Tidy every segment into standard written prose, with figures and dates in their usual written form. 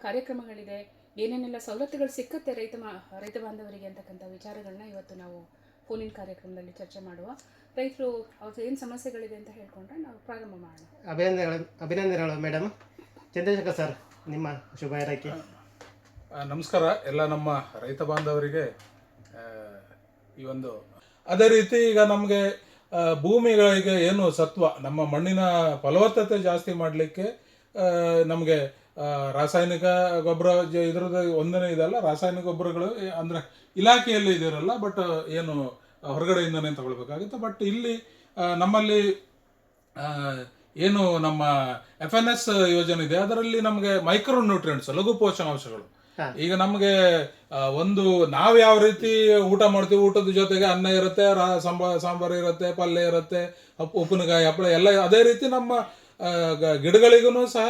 ಕಾರ್ಯಕ್ರಮಗಳಿದೆ, ಏನೇನೆಲ್ಲ ಸವಲತ್ತುಗಳು ಸಿಕ್ಕುತ್ತೆ ರೈತ ಬಾಂಧವರಿಗೆ ಅಂತಕ್ಕಂಥ ವಿಚಾರಗಳನ್ನ ಇವತ್ತು ನಾವು ಫೋನಿನ್ ಕಾರ್ಯಕ್ರಮದಲ್ಲಿ ಚರ್ಚೆ ಮಾಡುವ. ರೈತರು ಅವ್ರದ್ದು ಏನು ಸಮಸ್ಯೆಗಳಿದೆ ಅಂತ ಹೇಳ್ಕೊಂಡ್ರೆ ನಾವು ಪ್ರಾರಂಭ ಮಾಡೋಣ. ಅಭಿನಂದನೆಗಳು ಮೇಡಮ್. ಚಂದ್ರಶೇಖರ್ ಸರ್, ನಿಮ್ಮ ಶುಭ ಹಾರೈಕೆ. ನಮಸ್ಕಾರ ಎಲ್ಲ ನಮ್ಮ ರೈತ ಬಾಂಧವರಿಗೆ. ಈ ಒಂದು ಅದೇ ರೀತಿ ಈಗ ನಮಗೆ ಭೂಮಿಗಳಿಗೆ ಏನು ಸತ್ವ, ನಮ್ಮ ಮಣ್ಣಿನ ಫಲವತ್ತತೆ ಜಾಸ್ತಿ ಮಾಡಲಿಕ್ಕೆ ನಮಗೆ ರಾಸಾಯನಿಕ ಗೊಬ್ಬರ ಇದ್ರದ್ದು ಒಂದನೇ ಇದಲ್ಲ, ರಾಸಾಯನಿಕ ಗೊಬ್ಬರಗಳು ಅಂದರೆ ಇಲಾಖೆಯಲ್ಲಿ ಇದಿರಲ್ಲ, ಬಟ್ ಏನು ಹೊರಗಡೆಯಿಂದನೇ ತಗೊಳ್ಬೇಕಾಗುತ್ತೆ. ಬಟ್ ಇಲ್ಲಿ ನಮ್ಮಲ್ಲಿ ಏನು ನಮ್ಮ FNS ಯೋಜನೆ ಇದೆ, ಅದರಲ್ಲಿ ನಮಗೆ ಮೈಕ್ರೋ ನ್ಯೂಟ್ರಿಯೆಂಟ್ಸ್, ಲಘು ಪೋಷಕಾಂಶಗಳು. ಈಗ ನಮಗೆ ಒಂದು ನಾವು ಯಾವ ರೀತಿ ಊಟ ಮಾಡ್ತೀವಿ, ಊಟದ ಜೊತೆಗೆ ಅನ್ನ ಇರುತ್ತೆ, ಸಾಂಬಾರು ಇರುತ್ತೆ, ಪಲ್ಯ ಇರುತ್ತೆ, ಉಪ್ಪಿನಕಾಯಿ, ಹಪ್ಪಳ ಎಲ್ಲ, ಅದೇ ರೀತಿ ನಮ್ಮ ಗಿಡಗಳಿಗೂ ಸಹ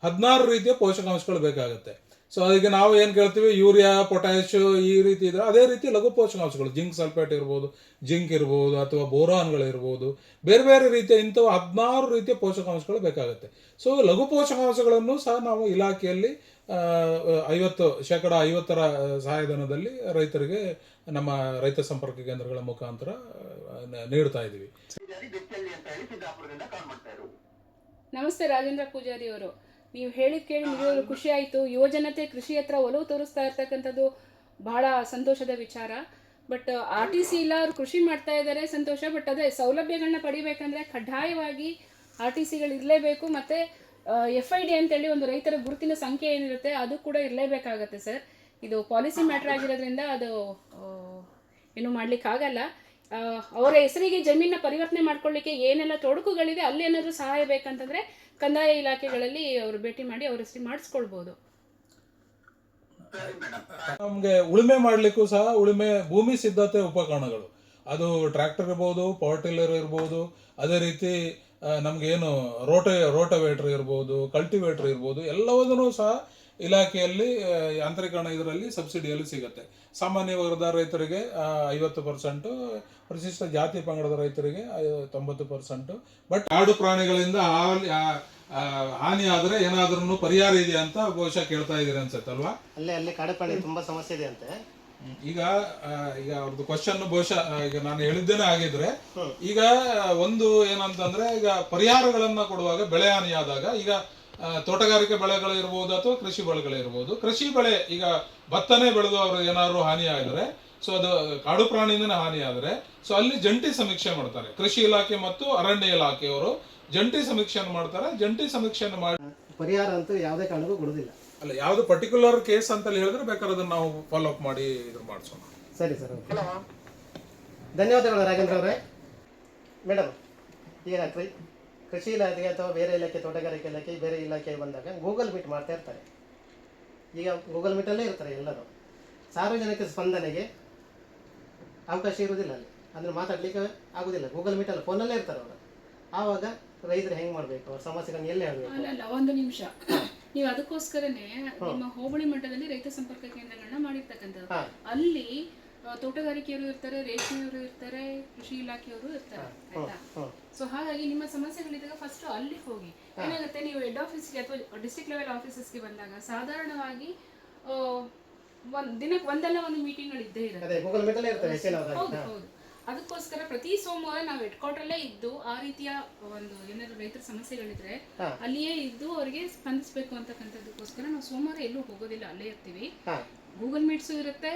16 ರೀತಿಯ ಪೋಷಕಾಂಶಗಳು ಬೇಕಾಗುತ್ತೆ. ಸೊ ಅದಕ್ಕೆ ನಾವು ಏನು ಕೇಳ್ತೀವಿ, ಯೂರಿಯಾ, ಪೊಟ್ಯಾಶ್ ಈ ರೀತಿ ಇದ್ರೆ ಅದೇ ರೀತಿ ಲಘು ಪೋಷಕಾಂಶಗಳು, ಜಿಂಕ್ ಸಲ್ಫೇಟ್ ಇರ್ಬೋದು, ಜಿಂಕ್ ಇರ್ಬೋದು, ಅಥವಾ ಬೋರಾನ್ಗಳು ಇರ್ಬೋದು, ಬೇರೆ ಬೇರೆ ರೀತಿಯ ಇಂಥವು 16 ರೀತಿಯ ಪೋಷಕಾಂಶಗಳು ಬೇಕಾಗುತ್ತೆ. ಸೊ ಲಘು ಪೋಷಕಾಂಶಗಳನ್ನು ಸಹ ನಾವು ಇಲಾಖೆಯಲ್ಲಿ 50% ಸಹಾಯಧನದಲ್ಲಿ ರೈತರಿಗೆ ನಮ್ಮ ರೈತ ಸಂಪರ್ಕ ಕೇಂದ್ರಗಳ ಮುಖಾಂತರ ನೀಡ್ತಾ ಇದ್ದೀವಿ. ನಮಸ್ತೆ ರಾಜೇಂದ್ರ ಪೂಜಾರಿ ಅವರು. ನೀವು ಹೇಳಿದ ಕೇಳಿ ನಿಜವಾಗ್ಲೂ ಖುಷಿ ಆಯಿತು. ಯುವಜನತೆ ಕೃಷಿ ಹತ್ರ ಒಲವು ತೋರಿಸ್ತಾ ಇರ್ತಕ್ಕಂಥದ್ದು ಬಹಳ ಸಂತೋಷದ ವಿಚಾರ. ಬಟ್ RTC ಇಲ್ಲ, ಅವರು ಕೃಷಿ ಮಾಡ್ತಾ ಇದ್ದಾರೆ, ಸಂತೋಷ. ಬಟ್ ಅದೇ ಸೌಲಭ್ಯಗಳನ್ನ ಪಡಿಬೇಕಂದ್ರೆ ಕಡ್ಡಾಯವಾಗಿ RTCಗಳು ಇರಲೇಬೇಕು. ಮತ್ತು FID ಅಂತೇಳಿ ಒಂದು ರೈತರ ಗುರುತಿನ ಸಂಖ್ಯೆ ಏನಿರುತ್ತೆ ಅದು ಕೂಡ ಇರಲೇಬೇಕಾಗತ್ತೆ ಸರ್. ಇದು ಪಾಲಿಸಿ ಮ್ಯಾಟ್ರ್ ಆಗಿರೋದ್ರಿಂದ ಅದು ಏನು ಮಾಡ್ಲಿಕ್ಕಾಗಲ್ಲ. ಅವರ ಹೆಸರಿಗೆ ಜಮೀನ ಪರಿವರ್ತನೆ ಮಾಡ್ಕೊಳ್ಳಿಕ್ಕೆ ಏನೆಲ್ಲ ತೊಡಕುಗಳಿದೆ, ಅಲ್ಲಿ ಏನಾದರೂ ಸಹಾಯ ಬೇಕಂತಂದ್ರೆ ಕಂದಾಯ ಇಲಾಖೆಗಳಲ್ಲಿ ಅವರು ಭೇಟಿ ಮಾಡಿ ಅವ್ರ ಹೆಸರಿಗೆ ಮಾಡಿಸ್ಕೊಳ್ಬಹುದು. ನಮಗೆ ಉಳುಮೆ ಮಾಡ್ಲಿಕ್ಕೂ ಸಹ ಉಳುಮೆ ಭೂಮಿ ಸಿದ್ಧತೆ ಉಪಕರಣಗಳು, ಅದು ಟ್ರ್ಯಾಕ್ಟರ್ ಇರ್ಬೋದು, ಪವರ್ ಟಿಲ್ಲರ್ ಇರ್ಬೋದು, ಅದೇ ರೀತಿ ನಮಗೇನು ರೋಟೋವೇಟ್ರ್ ಇರ್ಬೋದು, ಕಲ್ಟಿವೇಟ್ರ್ ಇರ್ಬೋದು, ಎಲ್ಲವನ್ನೂ ಸಹ ಇಲಾಖೆಯಲ್ಲಿ ಯಾಂತ್ರೀಕರಣ ಇದರಲ್ಲಿ ಸಬ್ಸಿಡಿಯಲ್ಲಿ ಸಿಗುತ್ತೆ. ಸಾಮಾನ್ಯ ವರ್ಗದ ರೈತರಿಗೆ 50%, ಪರಿಶಿಷ್ಟ ಜಾತಿ ಪಂಗಡದ ರೈತರಿಗೆ 90%. ಬಟ್ ಕಾಡು ಪ್ರಾಣಿಗಳಿಂದ ಹಾನಿ ಆದರೆ ಏನಾದ್ರೂ ಪರಿಹಾರ ಇದೆಯಾ ಅಂತ ಬಹುಶಃ ಕೇಳ್ತಾ ಇದ್ದೀರಿ ಅನ್ಸುತ್ತಲ್ವಾ? ಅಲ್ಲಿ ಕಾಡು ಪ್ರಾಣಿ ತುಂಬಾ ಸಮಸ್ಯೆ ಇದೆ ಅಂತೆ. ಈಗ ಅವ್ರದ್ದು ಕ್ವಶನ್ ಬಹುಶಃ ಈಗ ನಾನು ಹೇಳಿದ್ದೇನೆ ಆಗಿದ್ರೆ, ಈಗ ಒಂದು ಏನಂತಂದ್ರೆ, ಈಗ ಪರಿಹಾರಗಳನ್ನ ಕೊಡುವಾಗ ಬೆಳೆ ಹಾನಿ ಆದಾಗ, ಈಗ ತೋಟಗಾರಿಕೆ ಬೆಳೆಗಳು ಇರ್ಬೋದು ಅಥವಾ ಕೃಷಿ ಬೆಳೆಗಳಿರ್ಬೋದು, ಕೃಷಿ ಬೆಳೆ ಈಗ ಭತ್ತನೇ ಬೆಳೆದು ಅವರು ಏನಾದ್ರು ಹಾನಿ ಆಗಿದ್ರೆ, ಸೊ ಅದು ಕಾಡು ಪ್ರಾಣಿಯಿಂದ ಹಾನಿ ಆದರೆ, ಸೊ ಅಲ್ಲಿ ಜಂಟಿ ಸಮೀಕ್ಷೆ ಮಾಡ್ತಾರೆ. ಕೃಷಿ ಇಲಾಖೆ ಮತ್ತು ಅರಣ್ಯ ಇಲಾಖೆಯವರು ಜಂಟಿ ಸಮೀಕ್ಷೆಯನ್ನು ಮಾಡ್ತಾರೆ. ಜಂಟಿ ಸಮೀಕ್ಷೆಯನ್ನು ಮಾಡಿ ಪರಿಹಾರ ಅಂತೂ ಯಾವುದೇ ಕಾರಣಕ್ಕೂ ಕೊಡುವುದಿಲ್ಲ. ಅಲ್ಲ, ಯಾವ್ದು ಪರ್ಟಿಕ್ಯುಲರ್ ಕೇಸ್ ಅಂತ ಹೇಳಿದ್ರೆ ಬೇಕಾದ್ರೆ ಅದನ್ನ ನಾವು ಫಾಲೋ ಅಪ್ ಮಾಡಿ ಇದು ಮಾಡಿಸೋಣ. ಸರಿ ಸರ್, ಧನ್ಯವಾದಗಳು ರಾಘೇಂದ್ರ ಅವರೇ. ಮೇಡಮ್, ಈಗ ಕೃಷಿ ಇಲಾಖೆ ಅಥವಾ ಬೇರೆ ಇಲಾಖೆ, ತೋಟಗಾರಿಕೆ ಇಲಾಖೆ, ಬೇರೆ ಇಲಾಖೆ ಬಂದಾಗ ಗೂಗಲ್ ಮೀಟ್ ಮಾಡ್ತಾ ಇರ್ತಾರೆ. ಈಗ ಗೂಗಲ್ ಮೀಟಲ್ಲೇ ಇರ್ತಾರೆ ಎಲ್ಲರೂ. ಸಾರ್ವಜನಿಕ ಸ್ಪಂದನೆಗೆ ಅವಕಾಶ ಇರುವುದಿಲ್ಲ ಅಲ್ಲಿ, ಅಂದರೆ ಮಾತಾಡ್ಲಿಕ್ಕೆ ಆಗುದಿಲ್ಲ. ಗೂಗಲ್ ಮೀಟಲ್ಲ, ಫೋನಲ್ಲೇ ಇರ್ತಾರೆ ಅವರು. ಆವಾಗ ರೈತರು ಹೆಂಗೆ ಮಾಡಬೇಕು, ಅವ್ರ ಸಮಸ್ಯೆಗಳನ್ನ ಎಲ್ಲಿ ಹೇಳಬೇಕು? ಅಲ್ಲ, ಒಂದು ನಿಮಿಷ. ನೀವು ಅದಕ್ಕೋಸ್ಕರನೇ ನಿಮ್ಮ ಹೋಬಳಿ ಮಟ್ಟದಲ್ಲಿ ರೈತ ಸಂಪರ್ಕ ಕೇಂದ್ರಗಳನ್ನ ಮಾಡಿರ್ತಕ್ಕಂಥದ್ದು. ಅಲ್ಲಿ ತೋಟಗಾರಿಕೆಯವರು ಇರ್ತಾರೆ, ರೇಷ್ಮೆಯವರು ಇರ್ತಾರೆ, ಕೃಷಿ ಇಲಾಖೆಯವರು ಇರ್ತಾರೆ, ಆಯ್ತಾ? ಸೊ ಹಾಗಾಗಿ ನಿಮ್ಮ ಸಮಸ್ಯೆಗಳಿದ್ದಾಗ ಫಸ್ಟ್ ಅಲ್ಲಿ ಹೋಗಿ. ಏನಾಗುತ್ತೆ, ನೀವು ಹೆಡ್ ಆಫೀಸ್ಗೆ ಅಥವಾ ಡಿಸ್ಟ್ರಿಕ್ಟ್ ಲೆವೆಲ್ ಆಫೀಸಸ್ಗೆ ಬಂದಾಗ ಸಾಧಾರಣವಾಗಿ ದಿನಕ್ಕೆ ಒಂದಲ್ಲ ಒಂದು ಮೀಟಿಂಗ್ಗಳು ಇದ್ದೇ ಇರುತ್ತೆ. ಹೌದು ಹೌದು. ಅದಕ್ಕೋಸ್ಕರ ಪ್ರತಿ ಸೋಮವಾರ ನಾವು ಹೆಡ್ ಕ್ವಾರ್ಟರ್ಲ್ಲೇ ಇದ್ದು ಆ ರೀತಿಯ ಒಂದು ಏನಾದ್ರು ರೈತರ ಸಮಸ್ಯೆಗಳಿದ್ರೆ ಅಲ್ಲಿಯೇ ಇದ್ದು ಅವರಿಗೆ ಸ್ಪಂದಿಸಬೇಕು ಅಂತಕ್ಕಂಥದ್ದಕ್ಕೋಸ್ಕರ ನಾವು ಸೋಮವಾರ ಎಲ್ಲೂ ಹೋಗೋದಿಲ್ಲ, ಅಲ್ಲೇ ಇರ್ತೀವಿ. ಗೂಗಲ್ ಮೀಟ್ಸು ಇರುತ್ತೆ,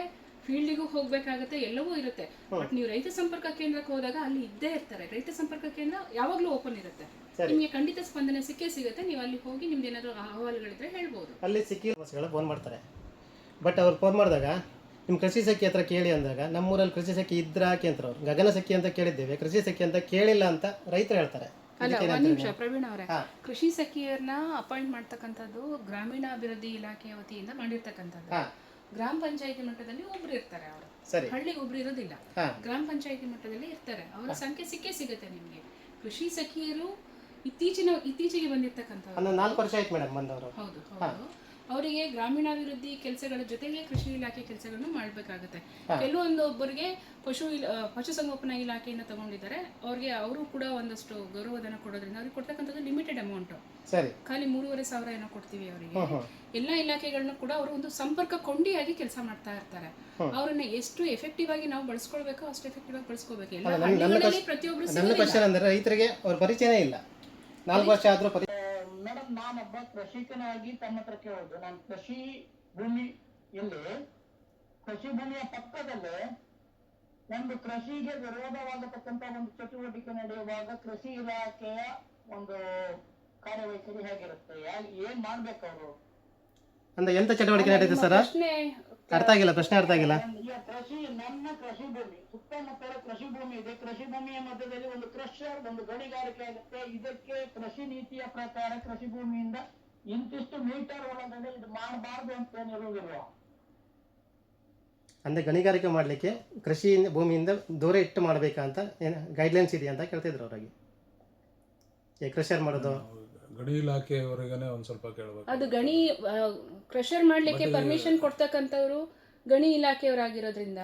ಫೀಲ್ಡಿಗೂ ಹೋಗ್ಬೇಕಾಗತ್ತೆ, ಎಲ್ಲವೂ ಇರುತ್ತೆ. ಬಟ್ ನೀವು ರೈತ ಸಂಪರ್ಕ ಕೇಂದ್ರಕ್ಕೆ ಹೋದಾಗ ಅಲ್ಲಿ ಇದ್ದೇ ಇರ್ತಾರೆ. ರೈತ ಸಂಪರ್ಕ ಕೇಂದ್ರ ಯಾವಾಗ್ಲೂ ಓಪನ್ ಇರುತ್ತೆ, ನಿಮಗೆ ಖಂಡಿತ ಸ್ಪಂದನೆ ಸಿಕ್ಕೇ ಸಿಗುತ್ತೆ. ನೀವು ಅಲ್ಲಿ ಹೋಗಿ ನಿಮ್ದು ಏನಾದ್ರು ಅಹವಾಲುಗಳಿದ್ರೆ ಹೇಳ್ಬೋದು. ಅಲ್ಲಿ ಸಿಕ್ಕಿ ಫೋನ್ ಮಾಡ್ತಾರೆ. ಬಟ್ ಅವ್ರು ಫೋನ್ ಮಾಡಿದಾಗ ನಿಮ್ಮ ಕೃಷಿ ಸಖಿ ಹತ್ರ ಕೇಳಿ ಅಂದಾಗ, ನಮ್ಮೂರಲ್ಲಿ ಕೃಷಿ ಸಖಿ ಇದ್ರ ಹಾಕಿ ಅಂತ ಅವ್ರು ಗಗನ ಸಖಿ ಅಂತ ಕೇಳಿದ್ದೇವೆ, ಕೃಷಿ ಸಖಿ ಅಂತ ಕೇಳಿಲ್ಲ ಅಂತ ರೈತರು ಹೇಳ್ತಾರೆ. ಅಲ್ಲ, ಒಂದ್ ನಿಮಿಷ ಪ್ರವೀಣ್ ಅವರೇ, ಕೃಷಿ ಸಖಿಯರನ್ನ ಅಪಾಯಿಂಟ್ ಮಾಡ್ತಕ್ಕಂಥದ್ದು ಗ್ರಾಮೀಣಾಭಿವೃದ್ಧಿ ಇಲಾಖೆಯ ವತಿಯಿಂದ ಮಾಡಿರ್ತಕ್ಕಂಥದ್ದು. ಗ್ರಾಮ ಪಂಚಾಯತಿ ಮಟ್ಟದಲ್ಲಿ ಒಬ್ರು ಇರ್ತಾರೆ, ಅವರು ಹಳ್ಳಿಗೆ ಒಬ್ರು ಇರೋದಿಲ್ಲ, ಗ್ರಾಮ ಪಂಚಾಯತಿ ಮಟ್ಟದಲ್ಲಿ ಇರ್ತಾರೆ. ಅವರ ಸಂಖ್ಯೆ ಸಿಕ್ಕೇ ಸಿಗುತ್ತೆ ನಿಮ್ಗೆ. ಕೃಷಿ ಸಖಿಯರು ಇತ್ತೀಚೆಗೆ ಬಂದಿರ್ತಕ್ಕಂಥದ್ದು. 4 ವರ್ಷ ಆಯ್ತು ಮೇಡಮ್ ಬಂದವರು. ಹೌದು ಹೌದು. ಅವರಿಗೆ ಗ್ರಾಮೀಣಾಭಿವೃದ್ಧಿ ಕೆಲಸಗಳ ಜೊತೆಗೆ ಕೃಷಿ ಇಲಾಖೆ ಕೆಲಸಗಳನ್ನು ಮಾಡಬೇಕಾಗುತ್ತೆ. ಕೆಲವೊಂದು ಒಬ್ಬರಿಗೆ ಪಶುಸಂಗೋಪನಾ ಇಲಾಖೆಯಿಂದ ತಗೊಂಡಿದ್ದಾರೆ, ಅವ್ರಿಗೆ ಅವರು ಕೂಡ ಒಂದಷ್ಟು ಗೌರವಧನ ಕೊಡೋದ್ರಿಂದ ಅವ್ರಿಗೆ ಕೊಡ್ತಕ್ಕಂಥದ್ದು ಲಿಮಿಟೆಡ್ ಅಮೌಂಟ್, ಸರಿ, ಖಾಲಿ 3,500 ಏನೋ ಕೊಡ್ತೀವಿ ಅವರಿಗೆ. ಎಲ್ಲ ಇಲಾಖೆಗಳನ್ನ ಕೂಡ ಅವರು ಒಂದು ಸಂಪರ್ಕ ಕೊಂಡಿಯಾಗಿ ಕೆಲಸ ಮಾಡ್ತಾ ಇರ್ತಾರೆ. ಅವ್ರನ್ನ ಎಷ್ಟು ಎಫೆಕ್ಟಿವ್ ಆಗಿ ನಾವು ಬಳಸ್ಕೊಳ್ಬೇಕೋ ಅಷ್ಟು ಎಫೆಕ್ಟಿವ್ ಆಗಿ ಬಳಸ್ಕೋಬೇಕು. ಎಲ್ಲ ಹಳ್ಳಿಗಳಲ್ಲಿ ಪ್ರತಿಯೊಬ್ಬರು ನನ್ನ ಕ್ವಶನ್ ಅಂದರೆ ರೈತರಿಗೆ ಅವ್ರ ಪರಿಚಯನೇ ಇಲ್ಲ, 4 ವರ್ಷ ಆದರೂ ಮೇಡಮ್, ನಾನೊಬ್ಬ ಕೃಷಿಕನಾಗಿ ತಮ್ಮ ಹತ್ರ ಕೇಳೋದು, ನಾನು ಕೃಷಿ ಭೂಮಿಯಲ್ಲಿ, ಕೃಷಿ ಭೂಮಿಯ ಪಕ್ಕದಲ್ಲೇ ಒಂದು ಕೃಷಿಗೆ ವಿರೋಧವಾಗತಕ್ಕಂತ ಒಂದು ಚಟುವಟಿಕೆ ನಡೆಯುವಾಗ ಕೃಷಿ ಇಲಾಖೆಯ ಒಂದು ಕಾರ್ಯವೈಖರಿ ಹೇಗಿರುತ್ತೆ? ಏನ್ ಮಾಡ್ಬೇಕು ಅವರು? ಅಂದ್ರೆ ಎಂತ ಚಟುವಟಿಕೆ ನಡೀತದೆ ಸರ್? ಪ್ರಶ್ನೆ ಅರ್ಥ ಆಗಿಲ್ಲ, ಪ್ರಶ್ನೆ ಅರ್ಥ ಆಗಿಲ್ಲ. ನನ್ನ ಕೃಷಿ ಭೂಮಿ ಸುತ್ತಮುತ್ತಲ ಕೃಷಿ ಭೂಮಿ ಇದೆ. ಕೃಷಿ ಭೂಮಿಯ ಮಧ್ಯದಲ್ಲಿ ಒಂದು ಕ್ರಷರ್, ಒಂದು ಗಣಿಗಾರಿಕೆ ಆಗುತ್ತೆ. ಇದಕ್ಕೆ ಕೃಷಿ ನೀತಿಯ ಪ್ರಕಾರ ಕೃಷಿ ಭೂಮಿಯಿಂದ ಇಂತಿಷ್ಟು ಮೀಟರ್ ಒಳಗಡೆ ಇದು ಮಾಡಬಾರ್ದು ಅಂತ ಏನಿರುವುದಿಲ್ವಾ? ಅಂದ್ರೆ ಗಣಿಗಾರಿಕೆ ಮಾಡಲಿಕ್ಕೆ ಕೃಷಿ ಭೂಮಿಯಿಂದ ದೂರ ಇಟ್ಟು ಮಾಡಬೇಕಂತ ಏನು ಗೈಡ್ಲೈನ್ಸ್ ಇದೆಯಾ ಅಂತ ಕೇಳ್ತಿದ್ರು ಅವರಾಗಿ. ಕ್ರಷರ್ ಮಾಡೋದು ಗಣಿ ಇಲಾಖೆಯವರೆಗೇನೆ ಒಂದು ಸ್ವಲ್ಪ ಕೇಳಬೇಕು. ಅದು ಗಣಿ ಕ್ರಷರ್ ಮಾಡಲಿಕ್ಕೆ ಪರ್ಮಿಷನ್ ಕೊಡ್ತಕ್ಕಂಥವ್ರು ಗಣಿ ಇಲಾಖೆಯವರಾಗಿರೋದ್ರಿಂದ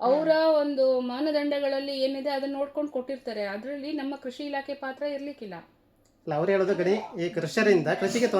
ಅವರ ಒಂದು ಮಾನದಂಡಗಳಲ್ಲಿ ಏನಿದೆ ಅದನ್ನ ನೋಡ್ಕೊಂಡು ಕೊಟ್ಟಿರ್ತಾರೆ. ಅದರಲ್ಲಿ ನಮ್ಮ ಕೃಷಿ ಇಲಾಖೆ ಪಾತ್ರ ಇರ್ಲಿಕ್ಕಿಲ್ಲ. ಅಲ್ಲ, ಅವ್ರು ಹೇಳೋದು ಗಣಿ ಈ ಕ್ರಷರಿಂದ ಕೃಷಿಗೆ